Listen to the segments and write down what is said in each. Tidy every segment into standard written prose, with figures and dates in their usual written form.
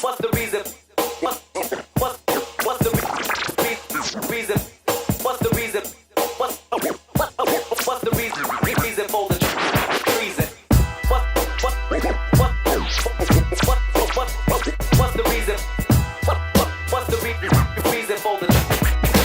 What's the reason? What's the reason? What's the reason? What's the reason? Reason for the treason? What's the reason? What's the reason for the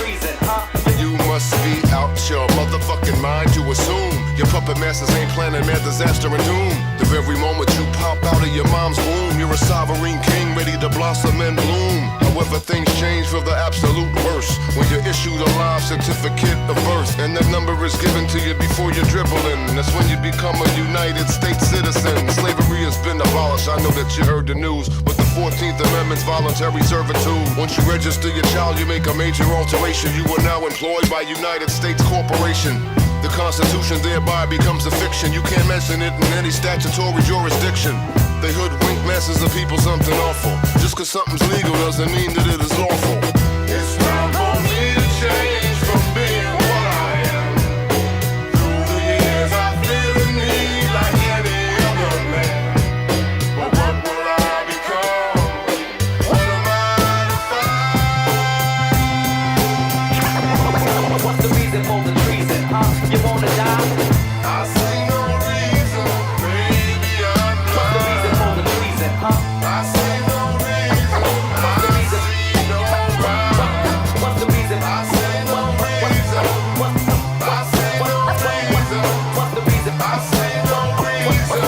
treason? Huh? You must be out your motherfucking mind to assume your puppet masters ain't planning mad disaster and doom. The very moment you pop out of your mom's womb, you're a sovereign king ready to blossom and bloom. However, things change for the absolute worst when you're issued a live certificate of birth, and that number is given to you before you're dribbling. That's when you become a United States citizen. Slavery has been abolished. I know that you heard the news, but the 14th Amendment's voluntary servitude. Once you register your child, you make a major alteration. You are now employed by United States Corporation. The Constitution thereby becomes a fiction. You can't mention it in any statutory jurisdiction. They hoodwink masses of people something awful. Just cause something's legal doesn't mean that it is lawful. It's time for me to change from being what I am. Through the years I feel the need like any other man. But what will I become? What am I to find? What's the reason for the treason? Huh? You wanna die? I see no reason, baby, I'm What's the reason for the treason? Huh? I see no reason, What's the reason? see no rhyme. What's the reason? I see no reason, I see no reason, What's the reason? I see no reason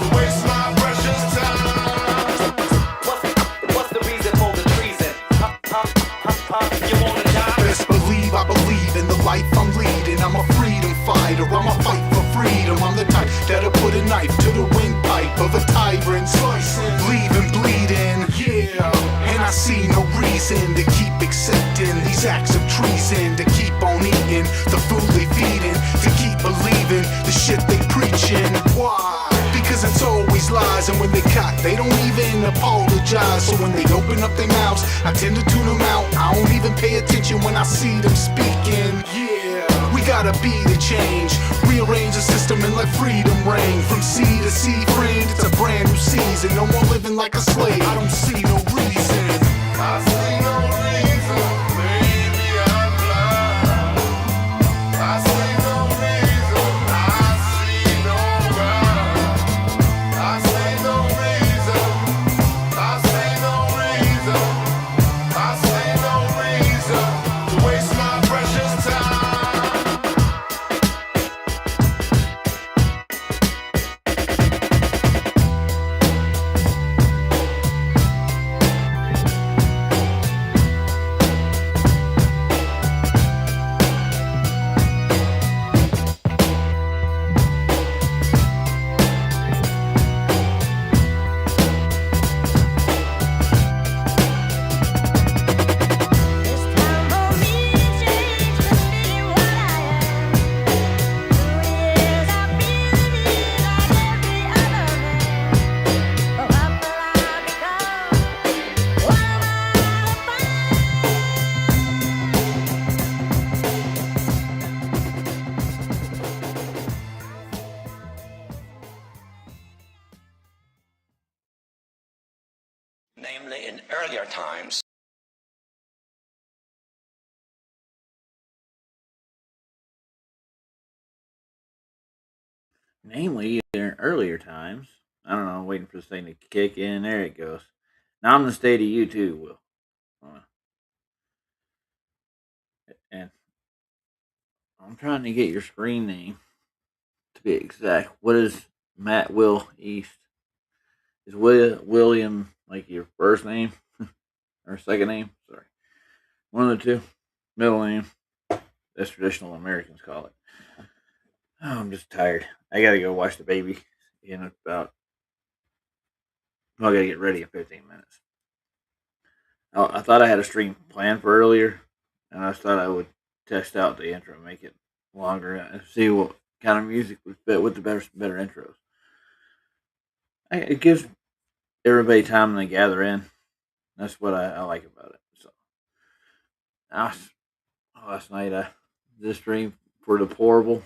to waste my precious time. What's the reason for the treason? You wanna die? Best believe I believe in the life I'm leading. I'm a freedom fighter, I'm a fight for freedom. I'm the type that'll put a knife to the windpipe of a tyrant, leaving bleeding. Yeah, and I see no reason to keep accepting these acts of treason, to keep on eating the food they feeding, to keep believing the shit they preaching. Why? Because it's always lies, and when they caught, they don't even apologize. So when they open up their mouths, I tend to tune them out. I don't even pay attention when I see them speaking. Yeah, we gotta be the change, rearrange the system and let freedom reign. From sea to sea, friend, it's a brand new season. No more living like a slave, I don't see no reason. I see no reason, baby, I'm blind. I see no reason, I see no rhyme. I see no reason, I see no reason, I see no reason to waste my precious time. It's time for me to change from being what I am. Through the years I've been the need like every other man. But what will I become? What am Namely, in earlier times, Namely, in earlier times. I don't know, I'm waiting for this thing to kick in. There it goes. Now I'm in the state of you too, Will. And I'm trying to get your screen name to be exact. What is Matt Will East? Is William like your first name or second name? Sorry. One of the two. Middle name. As traditional Americans call it. Oh, I'm just tired. I gotta go watch the baby in about. Well, I gotta get ready in 15 minutes. I thought I had a stream planned for earlier, and I thought I would test out the intro, make it longer, and see what kind of music would fit with the better intros. It gives everybody time to gather in. That's what I like about it. So, last night I did a stream for Deplorable.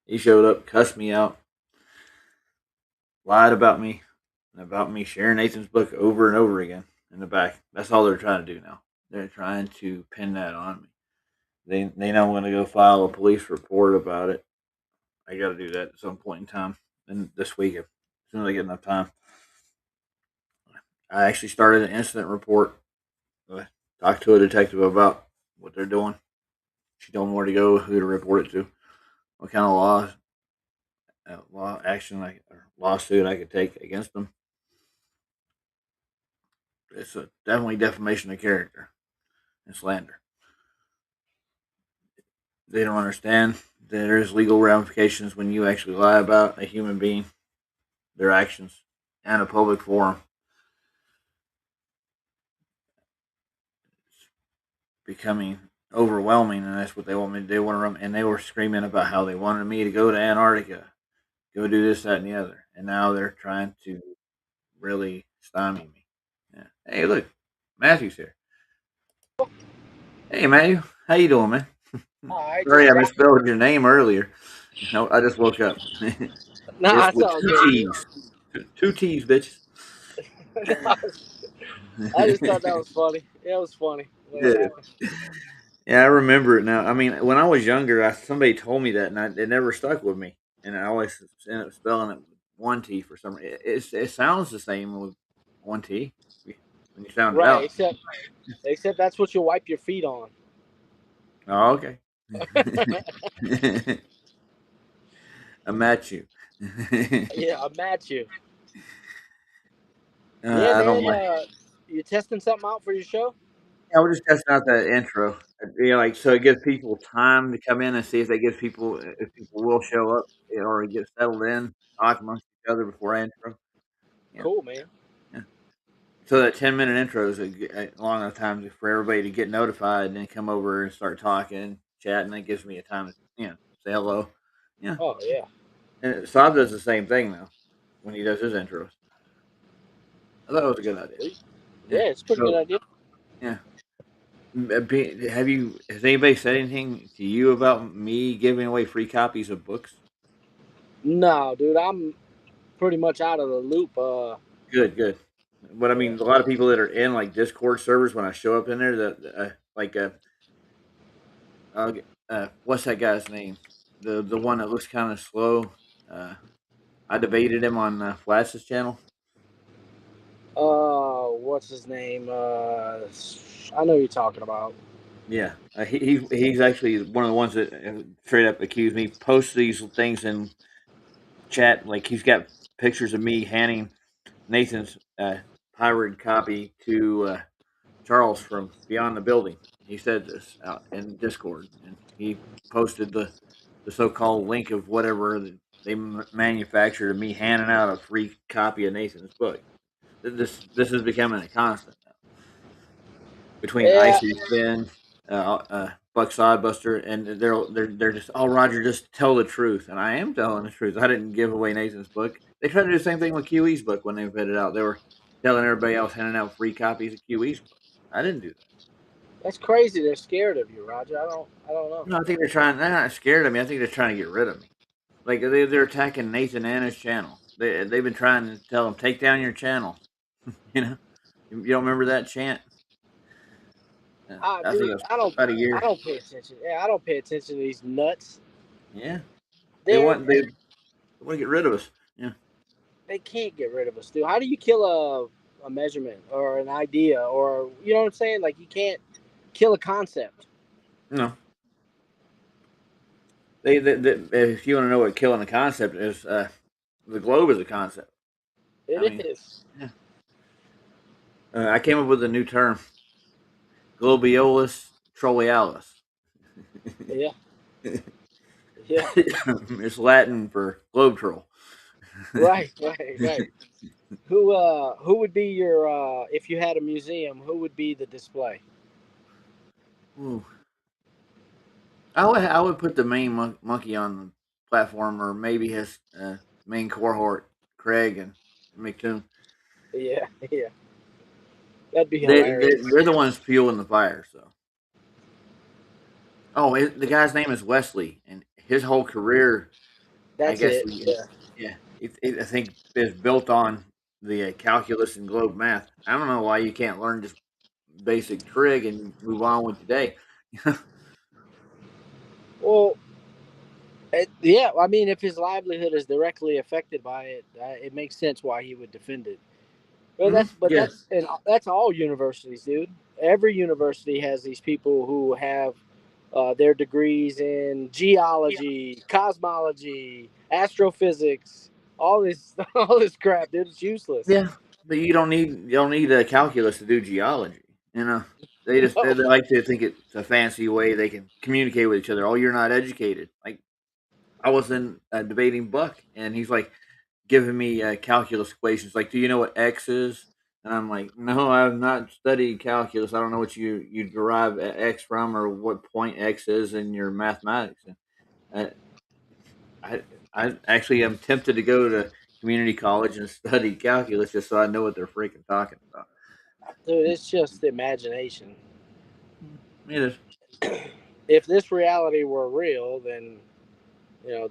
He showed up, cussed me out, lied about me, about me sharing Nathan's book over and over again in the back. That's all they're trying to do now. They're trying to pin that on me. They know I'm going to go file a police report about it. I got to do that at some point in time, and this week, as soon as I get enough time. I actually started an incident report. Talked to a detective about what they're doing. She told me where to go, who to report it to, what kind of law action or lawsuit I could take against them. It's definitely defamation of character and slander. They don't understand that there's legal ramifications when you actually lie about a human being, their actions, and a public forum. It's becoming overwhelming, and that's what they want me to do. They want to run, and they were screaming about how they wanted me to go to Antarctica, go do this, that, and the other, and now they're trying to really stymie me. Yeah. Hey, look, Matthew's here. Hey, Matthew, how you doing, man? I Sorry, just I misspelled your name earlier. No, I just woke up. nah, It's it's with all two good, dude. T's. Two T's, bitches. I just thought that was funny. It was funny when it Yeah. happened. Yeah, I remember it now. I mean, when I was younger, somebody told me that, and it never stuck with me. And I always ended up spelling it with one T for some reason. It sounds the same with one T when you sound it Right, out. except that's what you wipe your feet on. Oh, okay. I match you. Yeah, I match you. Yeah, I don't man. like. You testing something out for your show? Yeah, we're just testing out that intro. Like so, it gives people time to come in and see if they give people if people will show up or get settled in, talk amongst each other before I intro. Yeah, Cool, man. yeah. So that 10-minute intro is long enough time for everybody to get notified and then come over and start talking, chatting. It gives me a time to say hello. Yeah, Oh yeah. and Saab does the same thing now when he does his intros. I thought it was a good idea. Sweet. Yeah. Yeah, it's a pretty good So idea. yeah. Has anybody said anything to you about me giving away free copies of books? No, dude, I'm pretty much out of the loop. Good, good. But I Yeah. mean, a lot of people that are in like Discord servers when I show up in there, like what's that guy's name? The one that looks kind of slow. I debated him on Flash's channel. What's his name? I know who you're talking about. Yeah, he's actually one of the ones that straight up accused me. Posts these things in chat, like he's got pictures of me handing Nathan's pirated copy to Charles from Beyond the Building. He said this out in Discord, and he posted the so-called link of whatever they manufactured of me handing out a free copy of Nathan's book. This is becoming a constant now between Yeah, Icy Spin, Buck Sodbuster, and they're just Roger, just tell the truth, and I am telling the truth. I didn't give away Nathan's book. They tried to do the same thing with QE's book when they put it out. They were telling everybody else handing out free copies of QE's book. I didn't do that. that's crazy. They're scared of you, Roger. I don't know. No, I think they're not scared of me. I think they're trying to get rid of me. Like they're attacking Nathan and his channel. They've been trying to tell him take down your channel. You know, you don't remember that chant? I think it Dude, was about a I year. don't pay attention. Yeah, I don't pay attention to these nuts. Yeah, They're they want to get rid of us. Yeah, they can't get rid of us, dude. How do you kill a measurement or an idea or you know what I'm saying? Like you can't kill a concept. no. If you want to know what killing a concept is, the globe is a concept. I It mean, is. yeah. I came up with a new term: globiolus trollealis. Yeah, yeah. It's Latin for globe troll. Right, right, right. Who would be your if you had a museum? Who would be the display? Ooh. I would put the main monkey on the platform, or maybe his main cohort, Craig and McToon. Yeah, yeah. That'd be They're hilarious. the ones fueling the fire. So, the guy's name is Wesley, and his whole career, I That's guess, it. Yeah. yeah, I think is built on. the calculus and globe math. I don't know why you can't learn just basic trig and move on with your day. Well, yeah, I mean, if his livelihood is directly affected by it, it makes sense why he would defend it. Well, Hmm. but Yeah, that's all universities, dude. Every university has these people who have their degrees in geology, cosmology, astrophysics, all this all this crap, dude. It's useless. yeah, but you don't need a calculus to do geology. You know, they No, like to think it's a fancy way they can communicate with each other. Oh, you're not educated. Like I was in debating Buck, and he's like giving me calculus equations. Like, do you know what x is? And I'm like, no, I have not studied calculus. I don't know what you derive x from or what point x is in your mathematics. And uh, I I actually am tempted to go to community college and study calculus just so I know what they're freaking talking about. dude, it's just imagination. It is. If this reality were real, then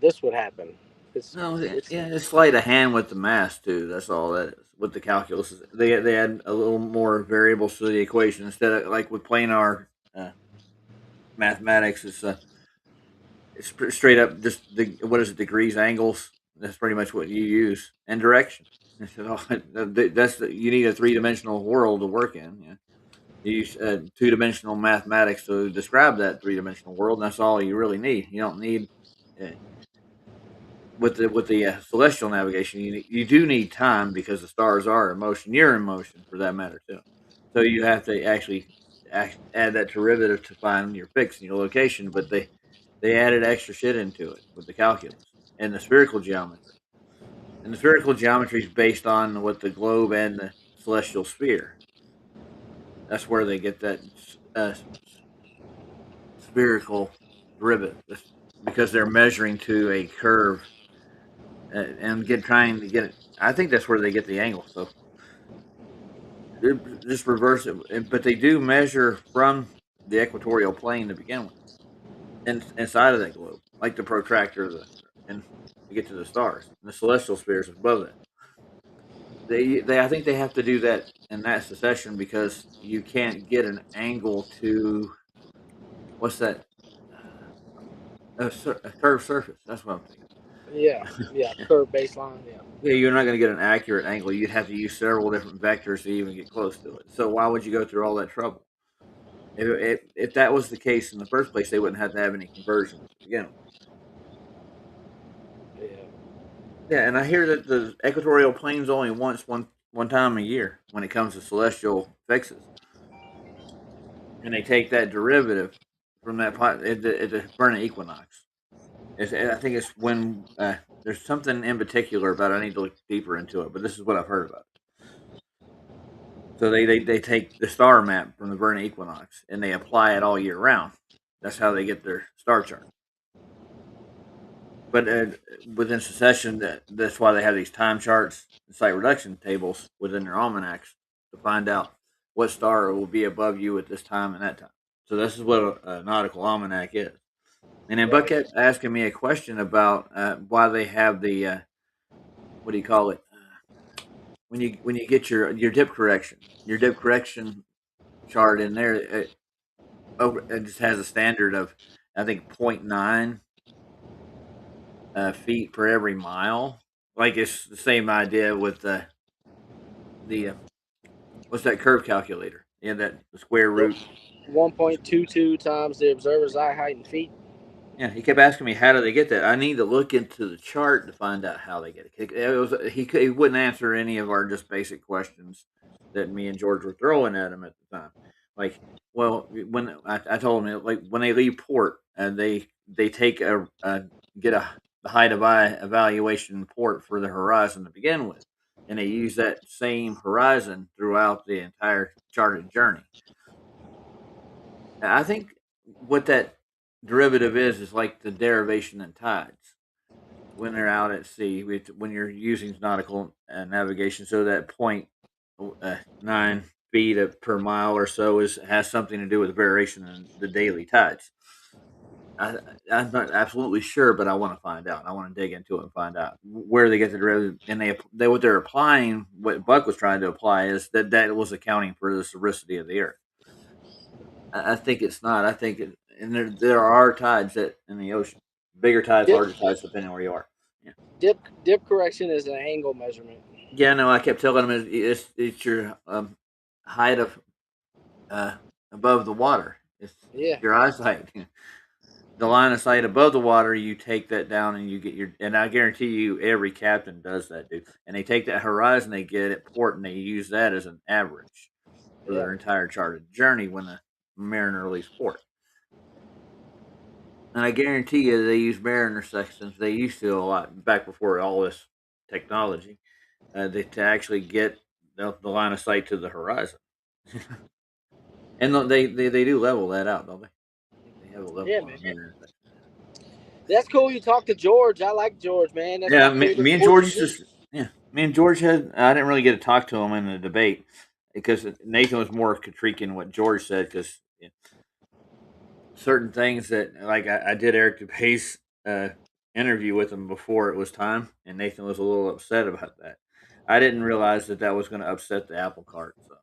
this would happen. It's No, it's yeah, it's sleight of hand with the math too. That's all that is. With the calculus, they add a little more variables to the equation instead of like with planar mathematics. It's straight up just the what is it, degrees, angles. That's pretty much what you use, and direction. You need a 3 dimensional world to work in. Yeah. You use 2 dimensional mathematics to describe that 3 dimensional world, and that's all you really need. You don't need uh, with the celestial navigation. You do need time because the stars are in motion. You're in motion for that matter too. So you have to actually add that derivative to find your fix and your location. But they added extra shit into it with the calculus and the spherical geometry. And the spherical geometry is based on what the globe and the celestial sphere. That's where they get that uh, spherical derivative. Because they're measuring to a curve and get trying to get it. I think that's where they get the angle. So just reverse it, but they do measure from the equatorial plane to begin with, inside of that globe, like the protractor of and to get to the stars. And the celestial spheres above that. I think they have to do that in that succession because you can't get an angle to what's that? A curved surface. That's what I'm thinking. yeah, yeah, curved baseline, yeah. Yeah, you're not going to get an accurate angle. You'd have to use several different vectors to even get close to it. So why would you go through all that trouble? If that was the case in the first place, they wouldn't have to have any conversions to begin with. Yeah. Yeah, and I hear that the equatorial plane's only one time a year when it comes to celestial fixes, and they take that derivative from that pot at the vernal equinox. I think it's when there's something in particular about it. I need to look deeper into it, but this is what I've heard about it. So they take the star map from the vernal equinox and they apply it all year round. That's how they get their star chart. But within succession, that's why they have these time charts and site reduction tables within their almanacs to find out what star will be above you at this time and that time. So this is what a nautical almanac is. And then Buck Right. kept asking me a question about why they have the what do you call it when you get your dip correction chart in there. It just has a standard of I think point 0.9 feet per every mile. Like it's the same idea with the what's that curve calculator? Yeah, that the square Yep. root. 1.22 times the observer's eye height in feet. Yeah, he kept asking me how do they get that. I need to look into the chart to find out how they get it. He wouldn't answer any of our just basic questions that me and George were throwing at him at the time. Like, well, when I told him like when they leave port and they take get a the height of eye evaluation port for the horizon to begin with, and they use that same horizon throughout the entire charted journey. I think what that derivative is like the derivation in tides when they're out at sea. When you're using nautical navigation, so that point 9 feet per mile or so is has something to do with variation in the daily tides. I, I'm not absolutely sure, but I want to find out. I want to dig into it and find out where they get the derivative. And they what they're applying, what Buck was trying to apply, is that was accounting for the sphericity of the Earth. I think it's not. I think and there are tides that in the ocean, bigger tides, Dip larger tides, depending on where you are. Yeah, dip correction is an angle measurement. yeah. No, I kept telling them it's your height of uh, above the water. It's Yeah, your eyesight. The line of sight above the water, you take that down and you get your. And I guarantee you, every captain does that, dude. And they take that horizon they get at port and they use that as an average for yeah, their entire charted journey when the mariner leaves port. And I guarantee you, they use mariner sextants. They used to a lot back before all this technology. To actually get the line of sight to the horizon, and they do level that out, don't they? I think they have a yeah, level on man. a mariner section. That's cool. You talked to George. I like George, man. That's Yeah, my me, favorite me and George used Portuguese. to. Yeah, me and George had. I didn't really get to talk to him in the debate because Nathan was more critiquing what George said because certain things that like I did Eric DePace interview with him before it was time, and Nathan was a little upset about that. I didn't realize that was going to upset the apple cart. So,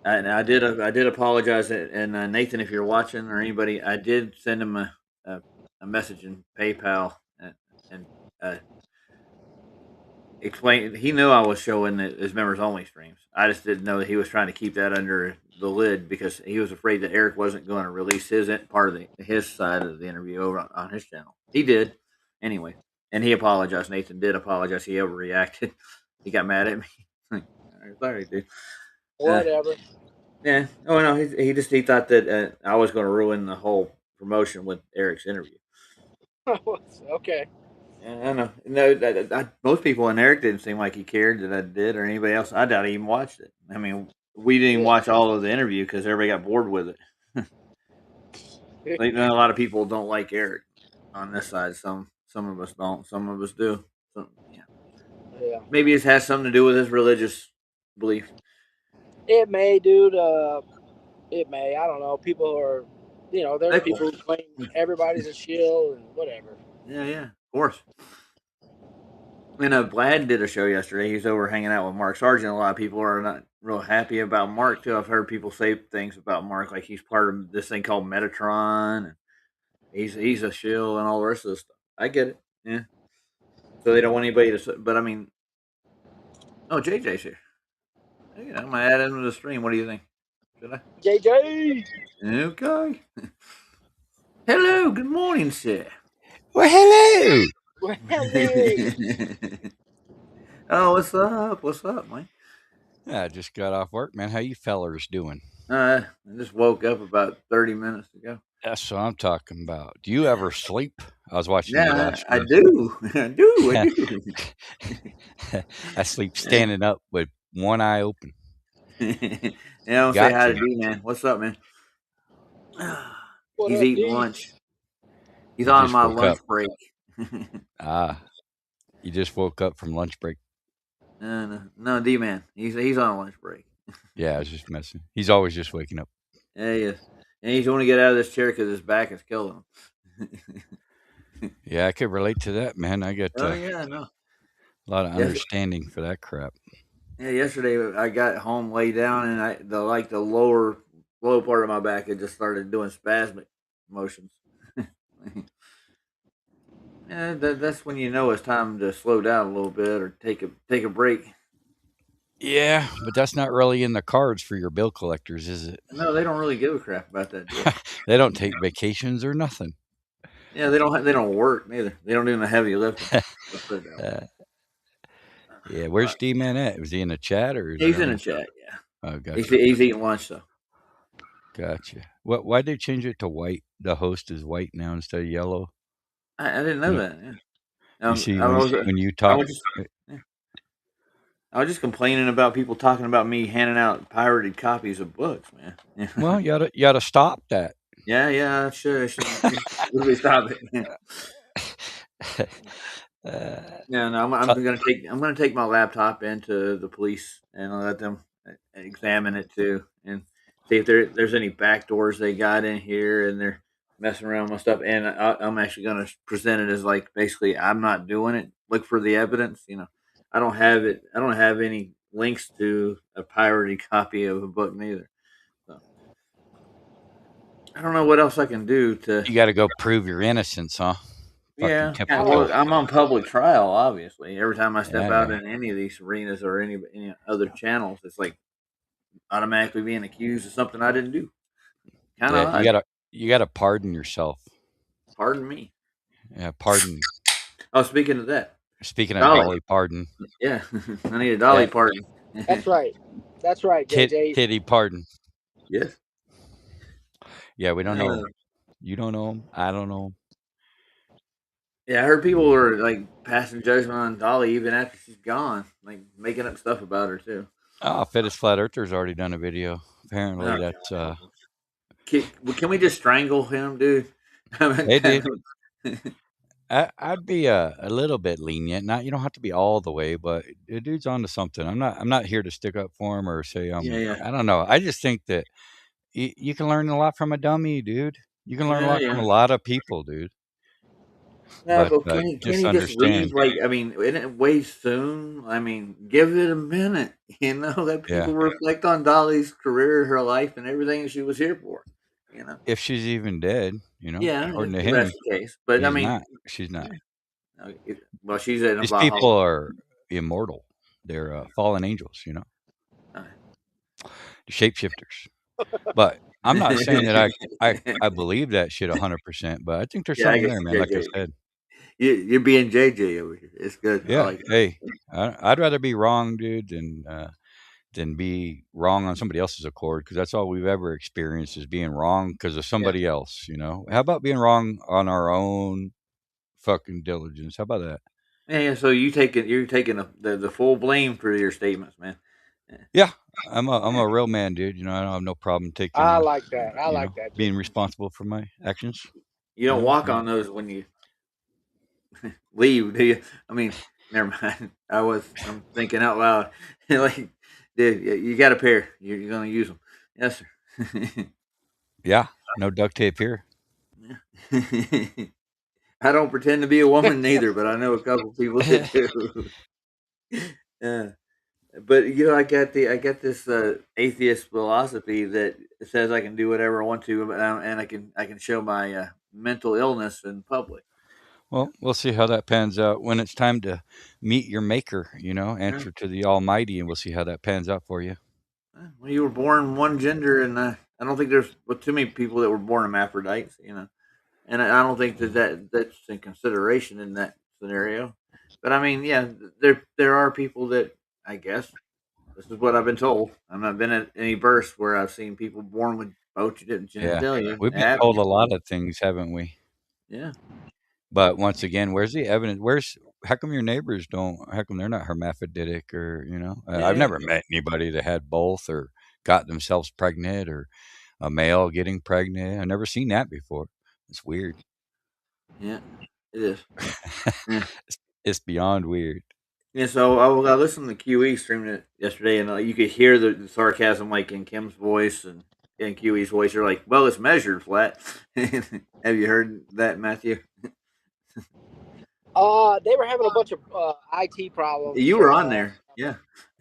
and I did apologize. And Nathan, if you're watching or anybody, I did send him a, a message in PayPal and uh, explain. He knew I was showing his members only streams. I just didn't know that he was trying to keep that under the lid because he was afraid that Eric wasn't going to release part of his side of the interview over on his channel. He did anyway, and he apologized. Nathan did apologize. He overreacted. He got mad at me. Sorry, dude. Uh, Whatever. yeah. Oh no, he thought that I was going to ruin the whole promotion with Eric's interview. Okay. Yeah, I know. No, most people in Eric didn't seem like he cared that I did, or anybody else. I doubt he even watched it. I mean, we didn't even Yeah. watch all of the interview because everybody got bored with it. Like, a lot of people don't like Eric on this side. Some of us don't. Some of us do. Yeah, Yeah. maybe it has something to do with his religious belief. It may, dude. It may. I don't know. People are, there's Fickle. people who claim everybody's a shill and whatever. Yeah, yeah, of course. Vlad did a show yesterday. He's over hanging out with Mark Sargent. A lot of people are not real happy about Mark too. I've heard people say things about Mark like he's part of this thing called Metatron, and he's a shill and all the rest of this stuff. I get it. Yeah. So they don't want anybody to. But I mean, oh, JJ's here. Hey, I'm gonna add him to the stream. What do you think? Should I? JJ. Okay. Hello. Good morning, sir. Well, hello. Well, hello. Oh, what's up? What's up, man? I just got off work, man. How you fellers doing? I just woke up about 30 minutes ago. That's what I'm talking about. Do you ever sleep? I was watching your Yeah, last I stream. do. I do. I do. I sleep standing up with one eye open. I'll say hi to Gotcha. D man. What's up, man? What He's up, eating D? lunch. He's You on just my woke up. lunch break. Ah, you just woke up from lunch break. No, D man. He's on a lunch break. Yeah, I was just messing. He's always just waking up. Yeah, he is. And he's want to get out of this chair because his back is killing him. Yeah, I could relate to that, man. I got Oh a yeah, no. lot of Yes, understanding for that crap. yeah. Yesterday I got home, lay down, and the low part of my back had just started doing spasmic motions. Yeah, that's when you know it's time to slow down a little bit or take a break. Yeah, but that's not really in the cards for your bill collectors, is it? No, they don't really give a crap about that, do they? They don't take vacations or nothing. Yeah, they don't work neither. They don't do the heavy lifting. Let's put it that way. Yeah, All where's right. D-Man at? Was he in the chat or is he He's on in the the... chat. Yeah, Oh, he's gotcha. he's eating lunch though. Gotcha. Why'd they change it to white? The host is white now instead of yellow. I didn't You know know, that. Yeah. you see I was when you I talk. was just yeah. I was just complaining about people talking about me handing out pirated copies of books, man. Well, you oughta stop that. Yeah. I should really stop it. Yeah. Uh, Yeah, no, I'm gonna take my laptop into the police and let them examine it too and see if there's any back doors they got in here and they're messing around with stuff, and I'm actually going to present it as like basically I'm not doing it. Look for the evidence. I don't have it. I don't have any links to a pirated copy of a book neither. So I don't know what else I can do to. You got to go prove your innocence, huh? Fucking Yeah, yeah. I typical. Well, like I'm on public trial, obviously. Every time I step Yeah, out yeah, in any of these arenas or any other channels, it's like automatically being accused of something I didn't do. Kind of yeah. odd. You gotta pardon yourself. Pardon me. Yeah, pardon. Oh, speaking of that, Speaking of Dolly. Dolly Parton, Yeah, I need a Dolly yeah, pardon. that's right. That's right, JJ. titty pardon. Yes. Yeah, we don't know Uh, him. You don't know him. I don't know him. yeah, I heard people were like passing judgment on Dolly even after she's gone, like making up stuff about her too. Oh, Fittest Flat Earther's already done a video. Apparently, Oh that's God. Can we just strangle him, dude? I mean, Hey, dude. I'd be a little bit lenient. Not you don't have to be all the way, but the dude's onto something. I'm not here to stick up for him or say yeah, yeah, I don't know. I just think that you can learn a lot from a dummy, dude. You can learn a yeah, lot from a yeah. lot of people, dude. Yeah, But but can just he just leave? understand, Like, I mean, isn't it way soon? I mean, give it a minute. Let yeah. people reflect on Dolly's career, her life, and everything she was here for. You know. If she's even dead, Yeah, according to if that's him, the case. But I he's mean, not. She's not. yeah, well, she's in a These people Valhalla. are immortal. They're fallen angels, Uh, shapeshifters. But I'm not saying that I believe that shit 100%, but I think there's yeah, I something guess there, man. you're Like I JJ. said, You're being JJ over here. It's good. I yeah. like it. Hey, I'd rather be wrong, dude, than be wrong on somebody else's accord because that's all we've ever experienced is being wrong because of Yeah. somebody else. How about being wrong on our own fucking diligence? How about that? Yeah, yeah. So you're taking the full blame for your statements, man. Yeah. Yeah, I'm a real man, dude. I don't have no problem taking I like that. I like that, being JJ. responsible for my actions. You don't walk on those when you leave, do you? I mean, never mind. I'm thinking out loud. Like, dude, you got a pair. You're gonna use them. Yes, sir. Yeah, no duct tape here. I don't pretend to be a woman neither, but I know a couple people that do. Yeah. But I got this atheist philosophy that says I can do whatever I want to, and I can show my mental illness in public. Well, we'll see how that pans out when it's time to meet your maker, Yeah. answer to the Almighty, and we'll see how that pans out for you. Well, you were born one gender, and I don't think there's too many people that were born hermaphrodites. And I don't think that's in consideration in that scenario. But I mean, yeah, there are people that I guess this is what I've been told. I've not been at any births where I've seen people born with both Yeah. genitalia. We've It been told happens. a lot of things, haven't we? Yeah, But once again, where's the evidence? How come your neighbors don't? How come they're not hermaphroditic I've yeah, never met anybody that had both or got themselves pregnant or a male getting pregnant. I've never seen that before. It's weird. yeah. It is. Yeah. It's beyond weird. Yeah, so I listened to QE streaming it yesterday, and you could hear the sarcasm like in Kim's voice and in QE's voice. You're like, "Well, it's measured flat." Have you heard that, Matthew? They were having a bunch of IT problems, You were so on there, yeah.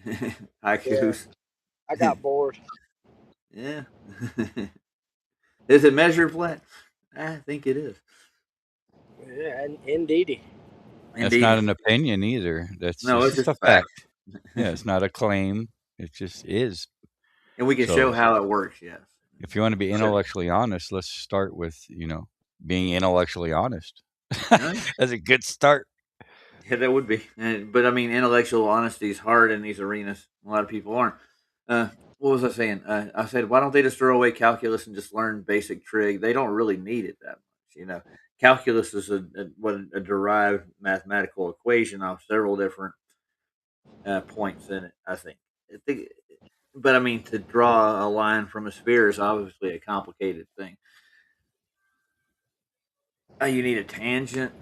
yeah, Haikus, I got bored. yeah. Is it measured flat? I think it is. Yeah, and indeedy. That's not Indeed. an opinion either. No, It's it's just just a a fact, fact. Yeah, it's not a claim. It just is. and we can show So how it works. Yes. if you want to be Sure. intellectually honest, let's start with, being intellectually honest. Oh, yeah. That's a good start. Yeah, that would be. But I mean, intellectual honesty is hard in these arenas. A lot of people aren't. Uh, what was I saying? I said, why don't they just throw away calculus and just learn basic trig? They don't really need it that much. Calculus is a derived mathematical equation of several different points in it. I think, but I mean, to draw a line from a sphere is obviously a complicated thing. You need a tangent.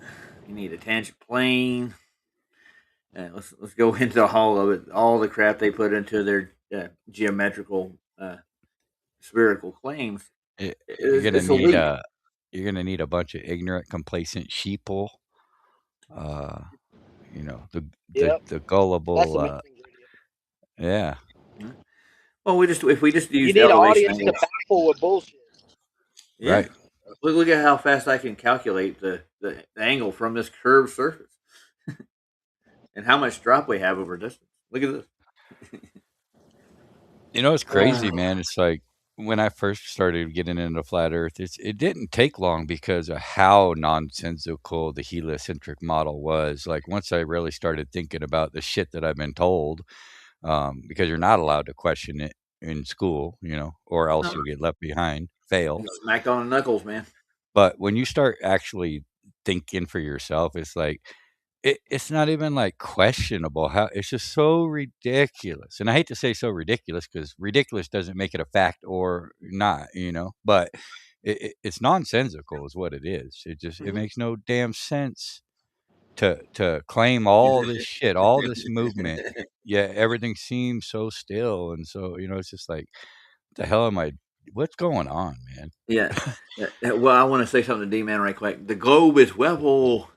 You need a tangent plane. Let's go into all of it, all the crap they put into their geometrical spherical claims. You're gonna It's a need leap. you're gonna need a bunch of ignorant, complacent sheeple. Uh, Yep. the That's gullible. the missing ingredient. Yeah, Yeah. Well, if we just You used need an elevation audience to angles, baffle with bullshit. yeah. right. Look at how fast I can calculate the angle from this curved surface and how much drop we have over distance. Look at this. It's crazy, man. It's like when I first started getting into flat Earth, it didn't take long because of how nonsensical the heliocentric model was. Like once I really started thinking about the shit that I've been told, because you're not allowed to question it in school, or else No, you'll get left behind, fail. you smacked on the knuckles, man. But when you start actually thinking for yourself, it's like it's not even like questionable how it's just so ridiculous. And I hate to say so ridiculous because ridiculous doesn't make it a fact or not, but it's nonsensical is what it is. It Mhm. makes no damn sense to claim all this shit, all this movement, yet everything seems so still. And so, it's just like, what the hell am I what's going on, man? Yeah. Well, I want to say something to D Man right quick. The globe is level.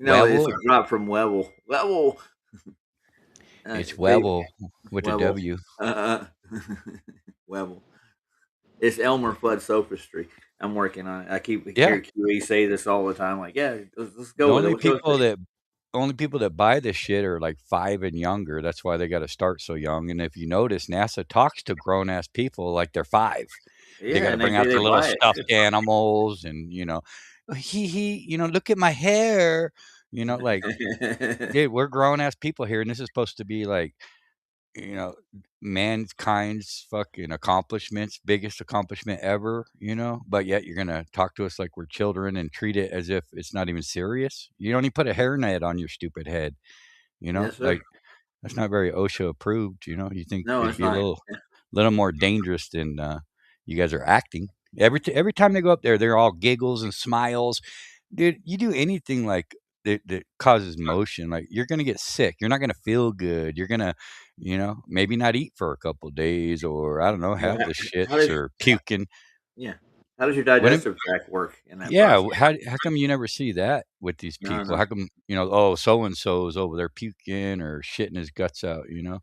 It's Wevel? a drop from level. Level. It's They Wevel with a level. W. Level. It's Elmer Fudd sophistry. I'm working on it. I keep Yeah. hear QE say this all the time. Like, yeah, let's The go with it. only Let's go people with it. that only people that buy this shit are like 5 and younger. That's why they gotta start so young, and if you notice, NASA talks to grown ass people like they're 5. They Yeah, gotta and they bring out they their little buy stuffed animals and, "He, look at my hair." Like, it. "Dude, we're grown ass people here, and this is supposed to be like, you know, mankind's fucking accomplishments, biggest accomplishment ever, but yet you're gonna talk to us like we're children and treat it as if it's not even serious. You don't even put a hairnet on your stupid head, Yes, sir. like that's not very OSHA approved. You think No, it'd it's be a not. little more dangerous than you guys are acting. Every time they go up there, they're all giggles and smiles. Dude, you do anything like that causes motion, like you're gonna get sick. You're not gonna feel good. You're gonna, maybe not eat for a couple days, or I don't know, Well, have the how shits does or puking. yeah? How does your When it, digestive tract work in that yeah, process? how come you never see that with these No, people? no, How come oh, so and so's over there puking or shitting his guts out? You don't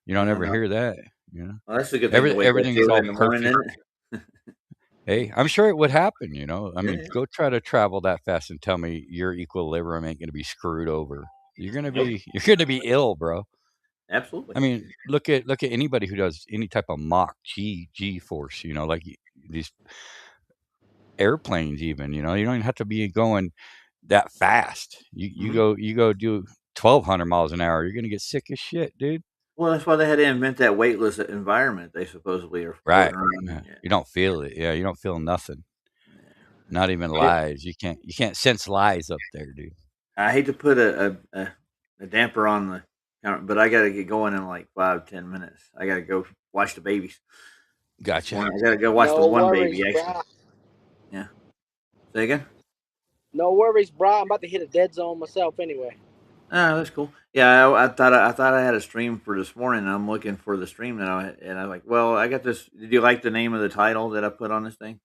no, ever no. hear that. You know, Well, that's a good thing to wake up Everything's to all in the morning, perfect. isn't it? Hey, I'm sure it would happen. I Yeah, mean, yeah. go try to travel that fast and tell me your equilibrium ain't gonna be screwed over. Nope. You're gonna be ill, bro. Absolutely. I mean, look at anybody who does any type of mock G force. Like these airplanes. Even you don't even have to be going that fast. You Hmm. go do 1,200 miles an hour. You're gonna get sick as shit, dude. Well, that's why they had to invent that weightless environment they supposedly are Right? floating around Yeah. in. Yeah. You don't feel it. Yeah, you don't feel nothing. Not even It, lies. You can't sense lies up there, dude. I hate to put a damper on the counter, but I got to get going in like 5-10 minutes. I got to go watch the babies. This Gotcha. morning, I got to go watch the no one worries, baby actually. brah. Yeah. Say again. No worries, brah. I'm about to hit a dead zone myself anyway. Ah, that's cool. Yeah, I thought I had a stream for this morning. And I'm looking for the stream that I was like, well, I got this. Did you like the name of the title that I put on this thing?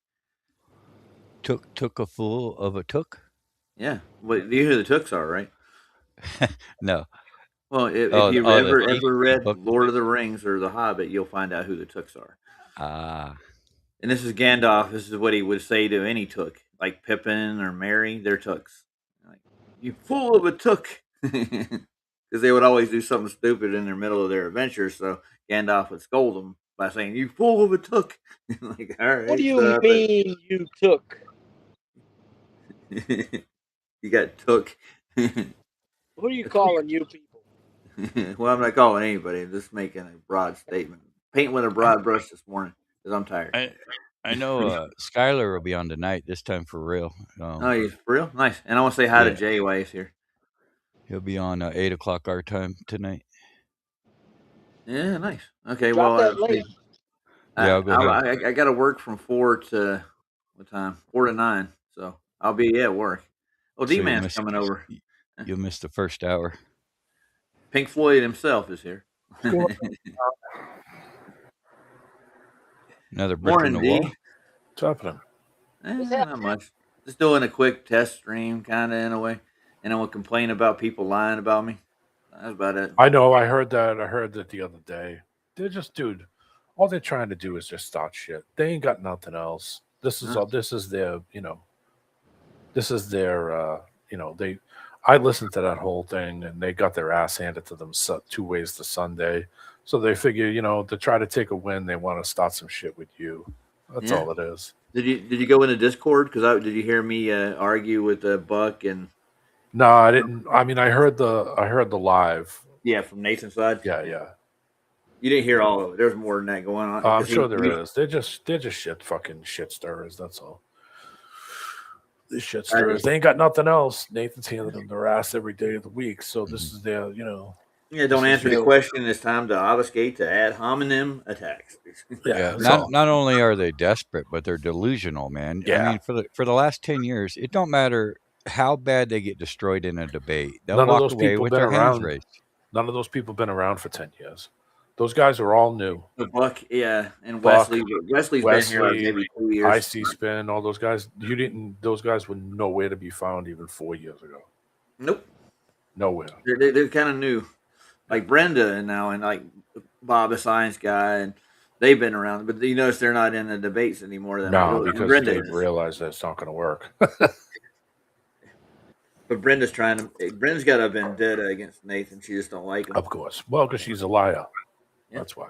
Took a fool of a took? Yeah. What do you hear the Tooks are, right? No. Well, if you've The thief ever read book. Lord of the Rings or The Hobbit, you'll find out who the Tooks are. Ah, And this is Gandalf. This is what he would say to any Took, like Pippin or Merry. They're Tooks. Like, you fool of a Took, because they would always do something stupid in the middle of their adventure. So Gandalf would scold them by saying, "You fool of a Took." Like, all What do right, you so mean you took? you got Took. Who are you calling you people? Well, I'm not calling anybody. I'm just making a broad statement. Painting with a I broad brush this morning because I'm tired. I I know Skylar will be on tonight this time for real. Oh, you for real? Nice. And I want to say hi to Yeah, Jay while he's here. he'll be on 8 o'clock our time tonight. Yeah, nice. Okay, Drop well, that link. see, Yeah, I'll go ahead. I got to work from 4 to what time? 4 to 9. So I'll be at work. Oh, D So Man's coming over. you'll miss the first hour. Pink Floyd himself is here. What's going Another brick in Morning, the wall. D. What's happening? Not much. Just doing a quick test stream, kind of in a way, and I will complain about people lying about me. That's about it. I know. I heard that. I heard that the other day. They're just, dude. All they're trying to do is just start shit. They ain't got nothing else. This is Huh. all. This is their. This is their. They. I listened to that whole thing, and they got their ass handed to them 2 ways to Sunday. So they figure, to try to take a win, they want to start some shit with you. That's Yeah. all it is. Did you go into Discord? Because did you hear me argue with Buck and No, I didn't. I mean, I heard the live. from Nathan's side? Yeah. You didn't hear all of it. There's more than that going on. I'm 'Cause sure there is. They're just fucking shit stirrers. That's all. These shit stirrers. They ain't got nothing else. Nathan's handing them their ass every day of the week. So this is their, Yeah, don't answer the question. It's time to obfuscate to ad hominem attacks. Yeah, that's all. not only are they desperate, but they're delusional, man. I Yeah. mean, for the last 10 years, it don't matter how bad they get destroyed in a debate. They'll None of walk those away people with been their hands around. raised. None of those people been around for 10 years. Those guys are all new. The Buck, yeah, and Buck, Wesley's been here like maybe 2 years. IC Spin, all those guys. Those guys were nowhere to be found even 4 years ago. Nope, Nowhere. they're kind of new, like Brenda and like Bob, the science guy, and they've been around. But you notice they're not in the debates anymore. No, because Brenda they've realized that it's not going to work. But Brenda's trying to. Brenda's got a vendetta against Nathan. She just don't like him. Of course. Well, because she's a liar. Yeah. That's why.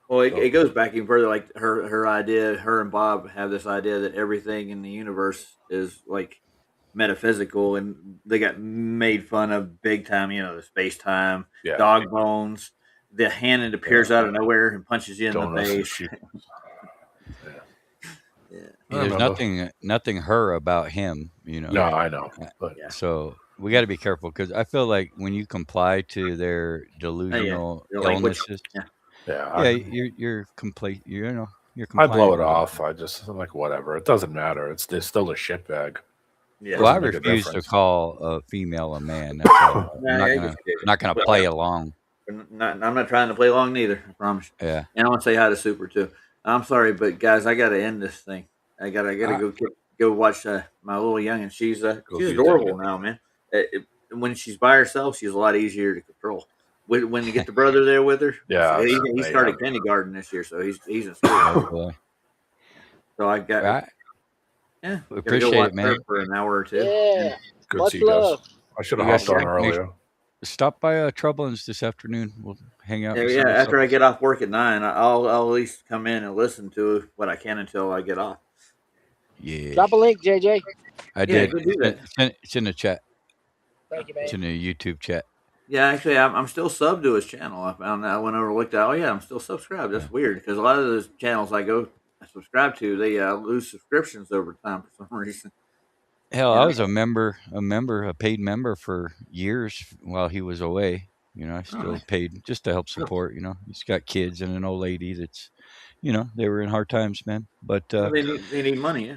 Well, it goes back even further. Like her idea, her and Bob have this idea that everything in the universe is like metaphysical, and they got made fun of big time. The space time, Yeah. dog bones, the hand that appears out of nowhere and punches you in Donuts the and face. shit. There's remember. nothing her about him, No, I know. But So we got to be careful because I feel like when you comply to their delusional Your language. illnesses, yeah, you're complete. You're I blow compliant it with off. I'm like, whatever. It doesn't matter. They're still a shitbag. Yeah. Well, I Doesn't make a refuse to difference. call a female a man. That's all. I'm not gonna play along. I'm not trying to play along neither. I promise. Yeah. And I want to say hi to Super too. I'm sorry, but guys, I got to end this thing. I gotta go watch my little youngin'. She's do your adorable thing. now, man. When she's by herself, she's a lot easier to control. When you get the brother there with her, Yeah, he started kindergarten this year, so he's in school. Oh, boy. So I got Right. yeah, We gotta appreciate watch it, man. her for an hour or two. Yeah. Good Much to see you guys. love. I should have You guys hopped on make- earlier. Stop by Troublin's this afternoon. We'll hang out. Yeah, and yeah. see what's After up. I get off work at 9, I'll at least come in and listen to what I can until I get off. Yeah, Drop a link, JJ. I did. go do that. It's in the chat. Thank you, man. It's in the YouTube chat. Yeah, actually, I'm still subbed to his channel. I found that I went over and looked at. Oh yeah, I'm still subscribed. That's weird because a lot of those channels I subscribe to, they lose subscriptions over time for some reason. Hell, Yeah. I was a paid member for years while he was away. I still paid just to help support. He's got kids and an old lady that's, they were in hard times, man. But Well, they need money. Yeah.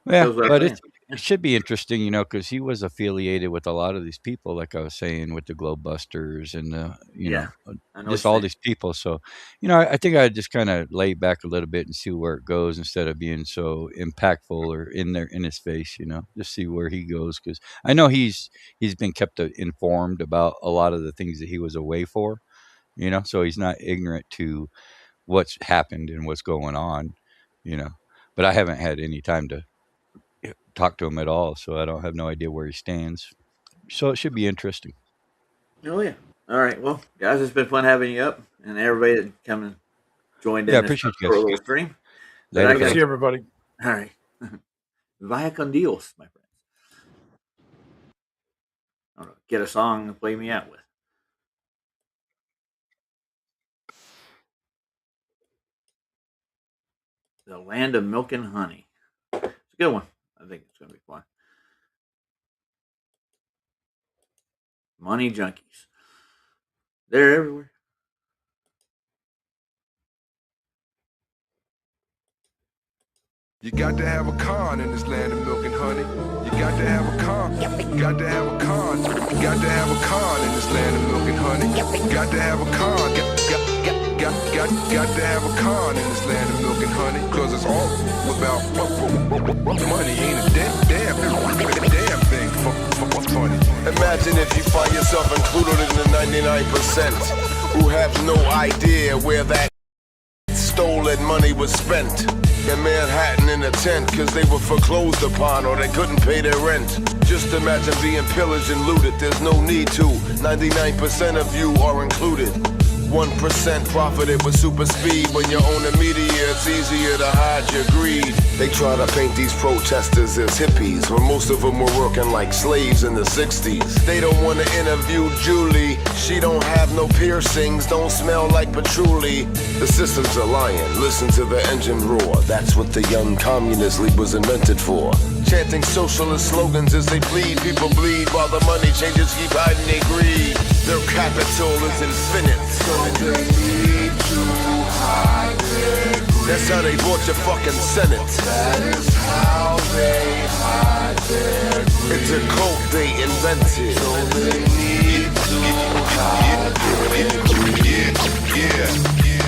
yeah, Goes without but saying. it should be interesting, because he was affiliated with a lot of these people, like I was saying, with the Globebusters and Yeah, I know just what all you're these people. So, I think I just kind of lay back a little bit and see where it goes instead of being so impactful or in his face. Just see where he goes because I know he's been kept informed about a lot of the things that he was away for. So he's not ignorant to what's happened and what's going on. But I haven't had any time to talk to him at all, so I don't have no idea where he stands. So it should be interesting. Oh yeah. All right. Well, guys, it's been fun having you up and everybody that come and joined in. Yeah, this appreciate you short guys. little stream. But Later, I Good to gotta- see everybody. All right. Vaya con Dios, my friends. All right. Get a song to play me out with. The Land of Milk and Honey. It's a good one. I think it's going to be fun. Money junkies. They're everywhere. You got to have a con in this land of milk and honey. You got to have a con. You got to have a con. You got to have a con in this land of milk and honey. You got to have a con. Got to have a con in this land of milk and honey. Cause it's all about Money ain't a damn thing funny. Imagine if you find yourself included in the 99% who have no idea where that stolen money was spent. In Manhattan in a tent cause they were foreclosed upon or they couldn't pay their rent. Just imagine being pillaged and looted, there's no need to. 99% of you are included. 1% profited with super speed. When you own the media, it's easier to hide your greed. They try to paint these protesters as hippies, when most of them were working like slaves in the 60s. They don't want to interview Julie. She don't have no piercings, don't smell like patchouli. The system's a lion, listen to the engine roar. That's what the Young Communist League was invented for. Chanting socialist slogans as they bleed. People bleed while the money changers keep hiding their greed. Their capital is infinite, so they need to hide their greed. That's how they bought your fucking Senate. That is how they hide their greed. It's a cult they invented, so they need to hide their greed.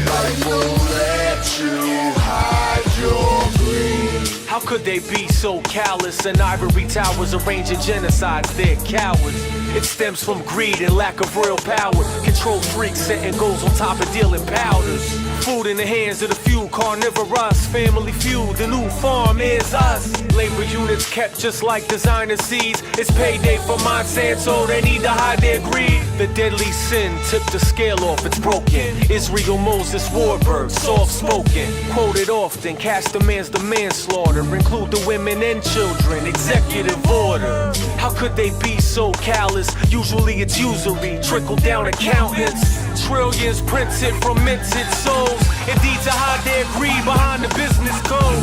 Life will let you hide your greed. How could they be so callous? In ivory towers arranging genocides, they're cowards. It stems from greed and lack of real power. Control freaks setting goals on top of dealing powders. Food in the hands of the few, carnivorous. Family feud, the new farm is us. Labor units kept just like designer seeds. It's payday for Monsanto, they need to hide their greed. The deadly sin tipped the scale off, it's broken. Israel Moses Warburg, soft spoken. Quoted often, cast demands the manslaughter. Include the women and children, executive order. How could they be so callous? Usually it's usury, trickle down accountants. Trillions printed from minted souls. Indeed to hide their greed behind the business code.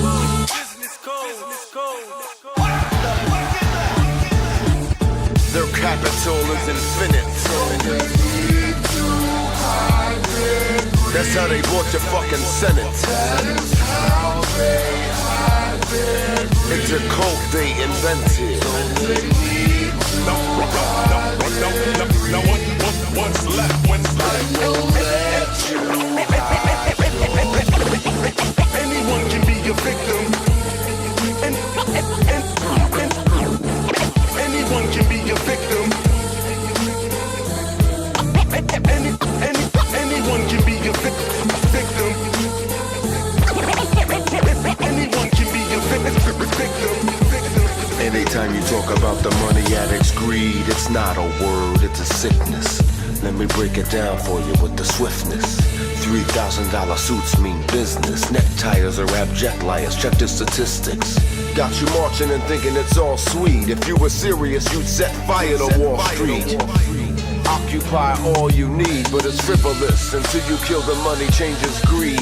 Their capital is infinite, so they need to hide their greed. That's how they bought your fucking Senate. That is how they hide their greed. It's a cult they invented, so they need to hide their greed. No, what's left? I will let you hide your greed. Anyone can be a victim. Anyone can be a victim. Anyone can be a victim. Anyone can be a victim. Anytime you talk about the money addict's greed, it's not a word, it's a sickness. Let me break it down for you with the swiftness. $3,000 suits mean business. Neckties are abject liars, check the statistics. Got you marching and thinking it's all sweet. If you were serious, you'd set fire to Wall Street. Occupy all you need, but it's frivolous. Until you kill the money, changes greed.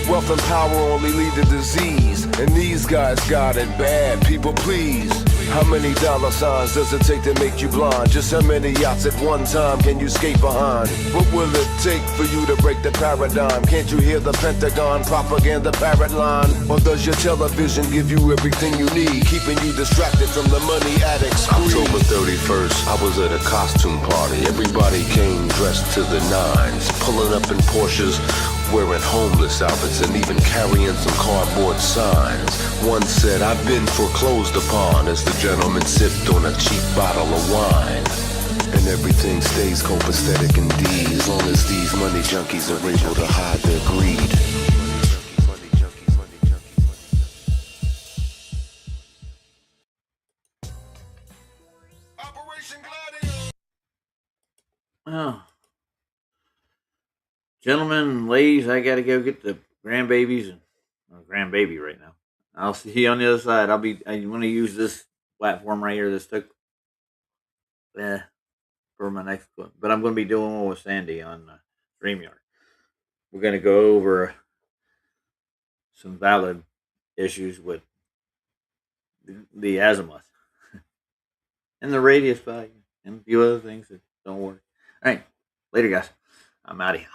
Wealth and power only lead to disease, and these guys got it bad. People please. How many dollar signs does it take to make you blind? Just how many yachts at one time can you skate behind? What will it take for you to break the paradigm? Can't you hear the Pentagon propaganda parrot line? Or does your television give you everything you need, keeping you distracted from the money addict's greed? October 31st, I was at a costume party. Everybody came dressed to the nines, pulling up in Porsches, wearing homeless outfits and even carrying some cardboard signs. One said, I've been foreclosed upon, as the gentleman sipped on a cheap bottle of wine. And everything stays copacetic indeed, as long as these money junkies are able to hide their greed. Oh. Gentlemen and ladies, I gotta go get the grandbabies and grandbaby right now. I'll see you on the other side. I want to use this platform right here. This took for my next one, but I'm going to be doing one with Sandy on StreamYard. We're going to go over some valid issues with the azimuth and the radius value and a few other things that don't work. All right, later, guys. I'm out of here.